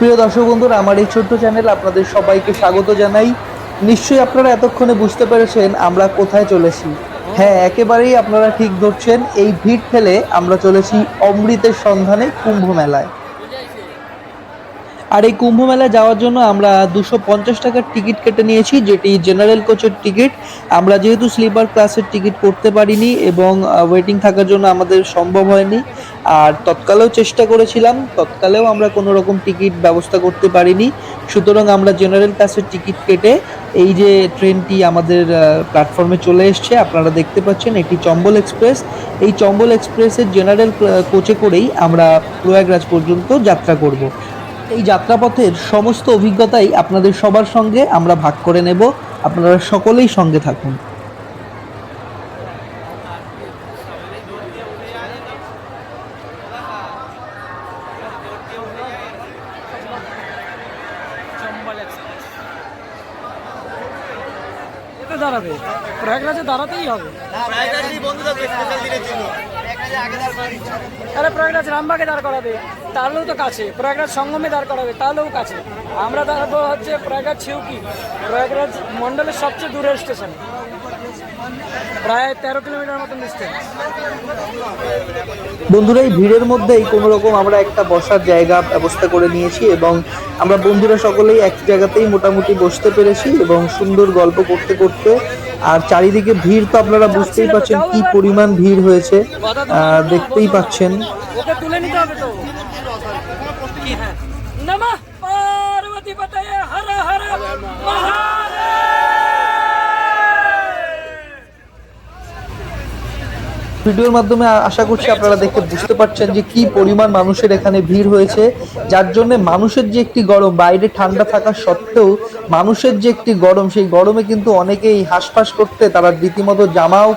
প্রিয় দর্শক বন্ধুরা, আমার এই ছোট্ট চ্যানেল আপনাদের সবাইকে স্বাগত জানাই। নিশ্চয়ই আপনারা এতক্ষণে বুঝতে পেরেছেন আমরা কোথায় চলেছি। হ্যাঁ, একেবারেই আপনারা ঠিক ধরছেন। এই ভিড় ঠেলে আমরা চলেছি অমৃতের সন্ধানে কুম্ভ মেলায়। আর এই কুম্ভ মেলায় যাওয়ার জন্য আমরা 250 টাকার টিকিট কেটে নিয়েছি, যেটি জেনারেল কোচের টিকিট। আমরা যেহেতু স্লিপার ক্লাসের টিকিট করতে পারিনি এবং ওয়েটিং থাকার জন্য আমাদের সম্ভব হয়নি। আর তৎকালেও চেষ্টা করেছিলাম, তৎকালেও আমরা কোনো রকম টিকিট ব্যবস্থা করতে পারিনি। সুতরাং আমরা জেনারেল ক্লাসের টিকিট কেটে এই যে ট্রেনটি আমাদের প্ল্যাটফর্মে চলে এসছে, আপনারা দেখতে পাচ্ছেন এটি চম্বল এক্সপ্রেস। এই চম্বল এক্সপ্রেসের জেনারেল কোচে করেই আমরা প্রয়াগরাজ পর্যন্ত যাত্রা করব। এই যাত্রাপথের সমস্ত অভিজ্ঞতাই আপনাদের সবার সঙ্গে আমরা ভাগ করে নেব। আপনারা সকলেই সঙ্গে থাকুন। দাঁড়াবে প্রয়াগরাজে দাঁড়াতেই হবে। আরে প্রয়াগরাজ রামবাগে দাঁড় করাবে, তাহলেও তো কাছে। প্রয়াগরাজ সঙ্গমে দাঁড় করাবে, তাহলেও কাছে। আমরা দাঁড়াবো হচ্ছে প্রয়াগরাজ ছিউকি, প্রয়াগরাজ মন্ডলের সবচেয়ে দূরের স্টেশন, প্রায় 13 কিলোমিটার মতন ডিস্টেন্স। বন্ধুরা, এই ভিড়ের মধ্যেই কোনো রকম আমরা একটা বসার জায়গা ব্যবস্থা করে নিয়েছি এবং আমরা বন্ধুরা সকলেই এক জায়গাতেই মোটামুটি বসতে পেরেছি এবং সুন্দর গল্প করতে করতে। আর চারিদিকে ভিড় তো আপনারা বুঝতেই পাচ্ছেন কি পরিমাণ ভিড় হয়েছে, দেখতেই পাচ্ছেন। ওকে তুলে নিতে হবে তো। নমঃ পার্বতী পতয়ে হর হর মহাদেব। ভিডিওর মাধ্যমে আশা করছি আপনারা দেখে বুঝতে পারছেন যে কি পরিমাণ মানুষের এখানে ভিড় হয়েছে, যার জন্য মানুষের যে একটি গরম, বাইরে ঠান্ডা থাকা সত্ত্বেও মানুষের যে একটি গরম, সেই গরমে কিন্তু অনেকেই হাঁসফাঁস করতে তারা রীতিমতো জামাও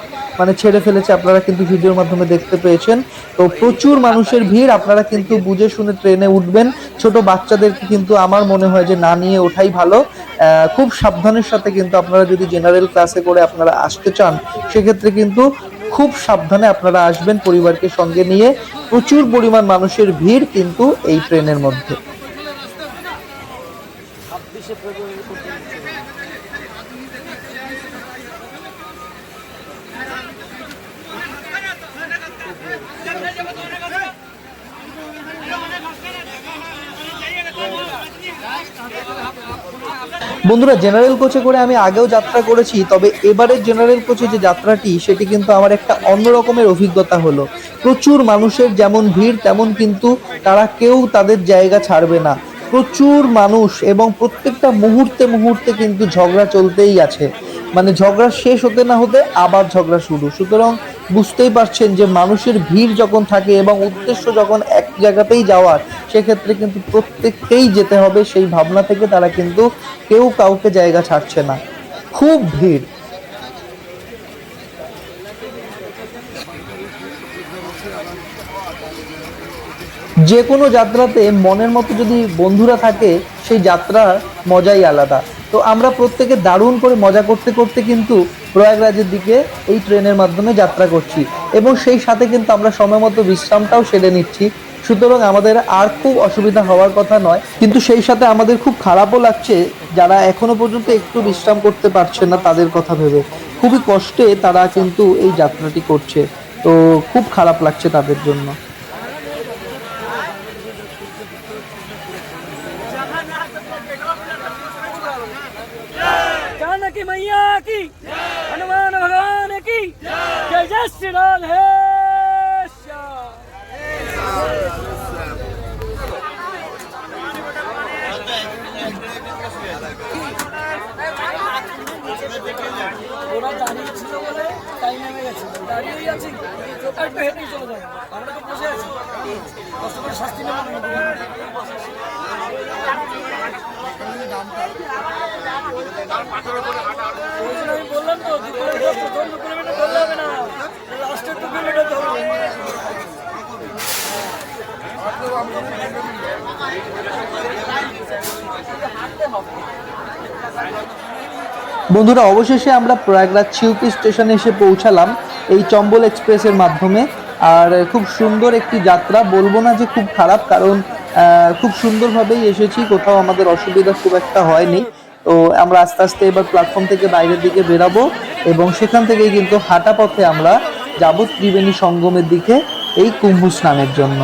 ছেড়ে ফেলেছে। আপনারা কিন্তু ভিডিওর মাধ্যমে দেখতে পেয়েছেন। তো প্রচুর মানুষের ভিড়, আপনারা কিন্তু বুঝে শুনে ট্রেনে উঠবেন। ছোট বাচ্চাদেরকে কিন্তু আমার মনে হয় যে না নিয়ে ওঠাই ভালো। খুব সাবধানের সাথে কিন্তু আপনারা যদি জেনারেল ক্লাসে করে আপনারা আসতে চান, সেক্ষেত্রে কিন্তু খুব সাবধানে আপনারা আসবেন পরিবারকে সঙ্গে নিয়ে। প্রচুর পরিমাণ মানুষের ভিড় কিন্তু এই ট্রেনের মধ্যে। বন্ধুরা, জেনারেল কোচে করে আমি আগেও যাত্রা করেছি, তবে এবারের জেনারেল কোচে যে যাত্রাটি সেটি কিন্তু আমার একটা অন্য রকমের অভিজ্ঞতা হলো। প্রচুর মানুষের যেমন ভিড়, তেমন কিন্তু তারা কেউ তাদের জায়গা ছাড়বে না। প্রচুর মানুষ এবং প্রত্যেকটা মুহূর্তে মুহূর্তে কিন্তু ঝগড়া চলতেই আছে। ঝগড়া শেষ হতে না হতে আবার ঝগড়া শুরু। সুতরাং বুঝতেই পারছেন যে মানুষের ভিড় যখন থাকে এবং উদ্দেশ্য যখন এক জায়গাতেই যাওয়ার, সেক্ষেত্রে কিন্তু প্রত্যেককেই যেতে হবে। সেই ভাবনা থেকে তারা কিন্তু কেউ কাউকে জায়গা ছাড়ছে না। খুব ভিড়। যে কোনো যাত্রাতে মনের মতো যদি বন্ধুরা থাকে, সেই যাত্রার মজাই আলাদা। তো আমরা প্রত্যেকে দারুণ করে মজা করতে করতে কিন্তু প্রয়াগরাজের দিকে এই ট্রেনের মাধ্যমে যাত্রা করছি এবং সেই সাথে কিন্তু আমরা সময় মতো বিশ্রামটাও সেরে নিচ্ছি। সুতরাং আমাদের আর খুব অসুবিধা হওয়ার কথা নয়, কিন্তু সেই সাথে আমাদের খুব খারাপও লাগছে যারা এখনো পর্যন্ত একটু বিশ্রাম করতে পারছে না, তাদের কথা ভেবে। খুবই কষ্টে তারা কিন্তু এই যাত্রাটি করছে, তো খুব খারাপ লাগছে তাদের জন্য। जानकी मैया की, हनुमान भगवान की जय। जय श्री राम। है ওরা দাঁড়িয়ে ছিল বলে টাইম নেমে গেছে, দাঁড়িয়েই আছি। একটু হেঁটেই চলে যাবো, আমরা তো বসে আছি, কষ্ট করে শাস্তি নেব না। আমি বললাম তো 2 কিলোমিটার ধরলে হবে না, লাস্টের 2 কিলোমিটার ধরবে। বন্ধুরা, অবশেষে আমরা প্রয়াগরাজ ছিউকি স্টেশনে এসে পৌঁছালাম এই চম্বল এক্সপ্রেসের মাধ্যমে। আর খুব সুন্দর একটি যাত্রা, বলবো না যে খুব খারাপ, কারণ খুব সুন্দরভাবেই এসেছি, কোথাও আমাদের অসুবিধা খুব একটা হয়নি। তো আমরা আস্তে আস্তে এবার প্ল্যাটফর্ম থেকে বাইরের দিকে বেরাবো এবং সেখান থেকেই কিন্তু হাঁটা পথে আমরা যাব ত্রিবেণী সঙ্গমের দিকে এই কুম্ভ স্নানের জন্য।